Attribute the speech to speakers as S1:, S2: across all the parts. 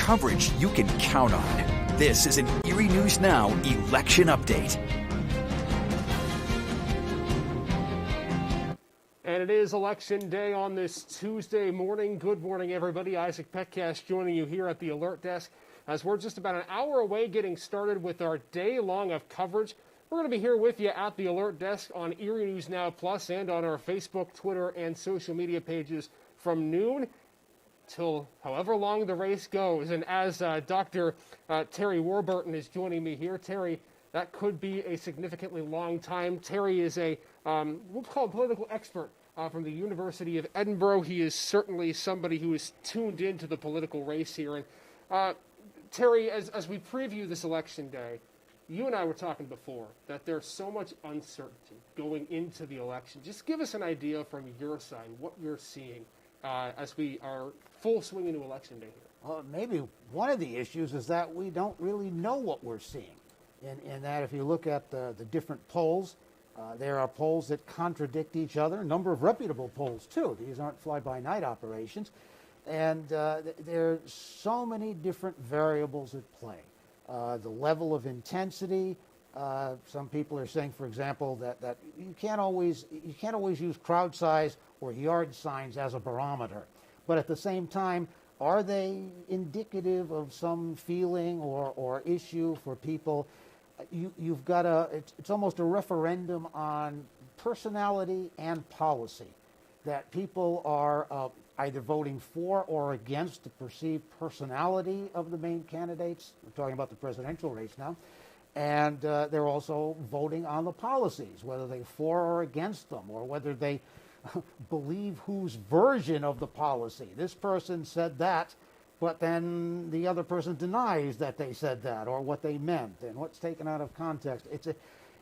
S1: coverage you can count on. This is an Erie News Now election update.
S2: And it is Election Day on this Tuesday morning. Good morning, everybody. Isaac Petcash joining you here at the Alert Desk as we're just about an hour away getting started with our day long of coverage. We're going to be here with you at the Alert Desk on Erie News Now Plus and on our Facebook, Twitter, and social media pages from noon till however long the race goes. And as Dr. Terry Warburton is joining me here, Terry, that could be a significantly long time. Terry is a, we'll call a political expert from the University of Edinboro. He is certainly somebody who is tuned into the political race here. And Terry, as we preview this election day, you and I were talking before that there's so much uncertainty going into the election. Just give us an idea from your side, what you're seeing as we are full swing into Election Day here.
S3: Well, maybe one of the issues is that we don't really know what we're seeing. In that if you look at the different polls, there are polls that contradict each other, a number of reputable polls too. These aren't fly-by-night operations. And there are so many different variables at play. The level of intensity. Some people are saying, for example, that you can't always use crowd size or yard signs as a barometer. But at the same time, are they indicative of some feeling or issue for people? You've got it's almost a referendum on personality and policy, that people are either voting for or against the perceived personality of the main candidates. We're talking about the presidential race now. And they're also voting on the policies, whether they're for or against them, or whether they believe whose version of the policy. This person said that, but then the other person denies that they said that or what they meant and what's taken out of context.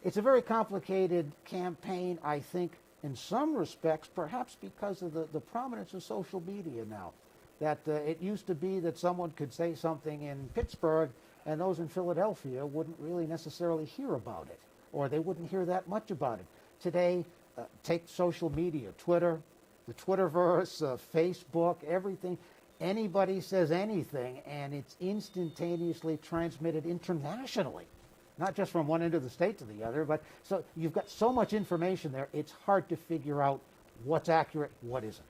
S3: It's a very complicated campaign, I think, in some respects, perhaps because of the prominence of social media now. That it used to be that someone could say something in Pittsburgh and those in Philadelphia wouldn't really necessarily hear about it, or they wouldn't hear that much about it. Today, take social media, Twitter, the Twitterverse, Facebook, everything. Anybody says anything, and it's instantaneously transmitted internationally, not just from one end of the state to the other. But so you've got so much information there, it's hard to figure out what's accurate, what isn't.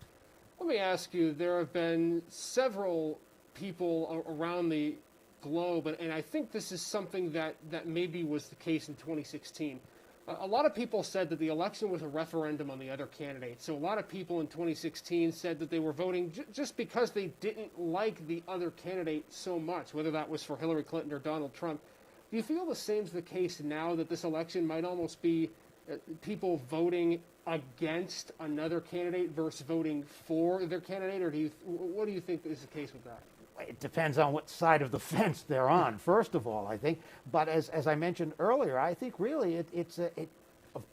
S2: Let me ask you, there have been several people around the globe, and I think this is something that maybe was the case in 2016. A lot of people said that the election was a referendum on the other candidates. So a lot of people in 2016 said that they were voting just because they didn't like the other candidate so much, whether that was for Hillary Clinton or Donald Trump. Do you feel the same is the case now, that this election might almost be people voting against another candidate versus voting for their candidate, or what do you think is the case with that?
S3: It depends on what side of the fence they're on, first of all, I think. But as I mentioned earlier, I think really it's a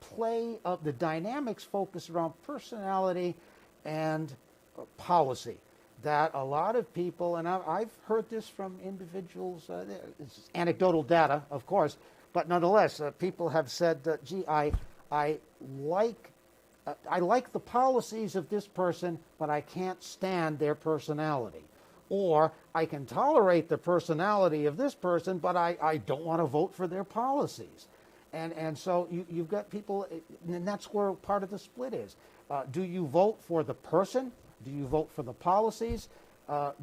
S3: play of the dynamics focused around personality and policy. That a lot of people, and I've heard this from individuals, it's anecdotal data, of course, but nonetheless, people have said, gee, I like the policies of this person, but I can't stand their personality. Or I can tolerate the personality of this person, but I don't want to vote for their policies. And so you've got people, and that's where part of the split is. Do you vote for the person? Do you vote for the policies?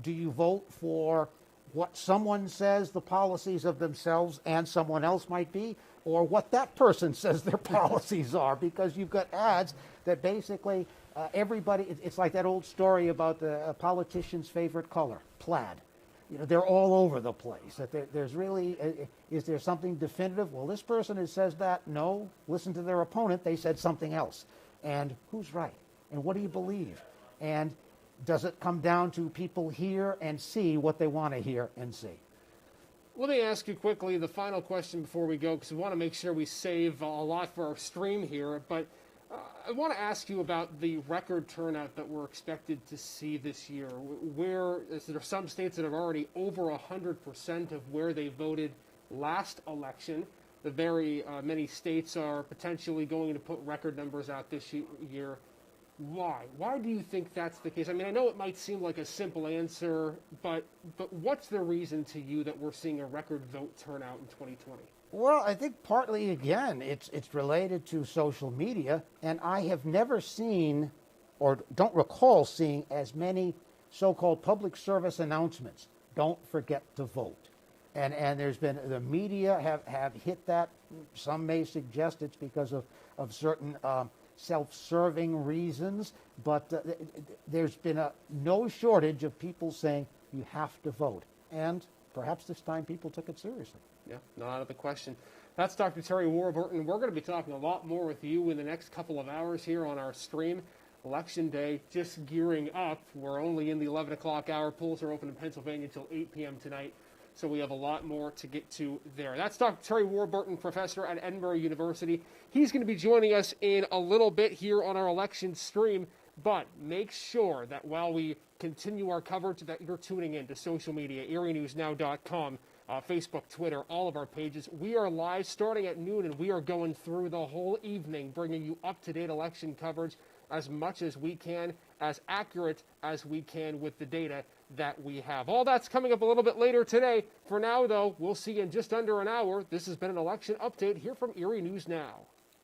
S3: Do you vote for what someone says the policies of themselves and someone else might be, or what that person says their policies are? Because you've got ads that basically everybody, it's like that old story about a politician's favorite color, plaid. You know, they're all over the place. That there's really, is there something definitive? Well, this person says that. No, listen to their opponent. They said something else. And who's right? And what do you believe? And does it come down to people hear and see what they want to hear and see?
S2: Let me ask you quickly the final question before we go, because we want to make sure we save a lot for our stream here. But I want to ask you about the record turnout that we're expected to see this year. There are some states that have already over 100% of where they voted last election. The very many states are potentially going to put record numbers out this year. Why? Why do you think that's the case? I mean, I know it might seem like a simple answer, but what's the reason to you that we're seeing a record vote turnout in 2020?
S3: Well, I think partly, again, it's related to social media, and I have never seen, or don't recall seeing, as many so-called public service announcements. Don't forget to vote. And there's been, the media have hit that. Some may suggest it's because of certain self-serving reasons, but there's been no shortage of people saying you have to vote. And perhaps this time people took it seriously.
S2: Yeah, not out of the question. That's Dr. Terry Warburton. We're going to be talking a lot more with you in the next couple of hours here on our stream. Election Day just gearing up. We're only in the 11 o'clock hour. Polls are open in Pennsylvania until 8 p.m. tonight. So we have a lot more to get to there. That's Dr. Terry Warburton, professor at Edinboro University. He's going to be joining us in a little bit here on our election stream. But make sure that while we continue our coverage that you're tuning in to social media, erienewsnow.com, Facebook, Twitter, all of our pages. We are live starting at noon, and we are going through the whole evening, bringing you up-to-date election coverage as much as we can, as accurate as we can with the data that we have. All that's coming up a little bit later today. For now, though, we'll see you in just under an hour. This has been an election update here from Erie News Now.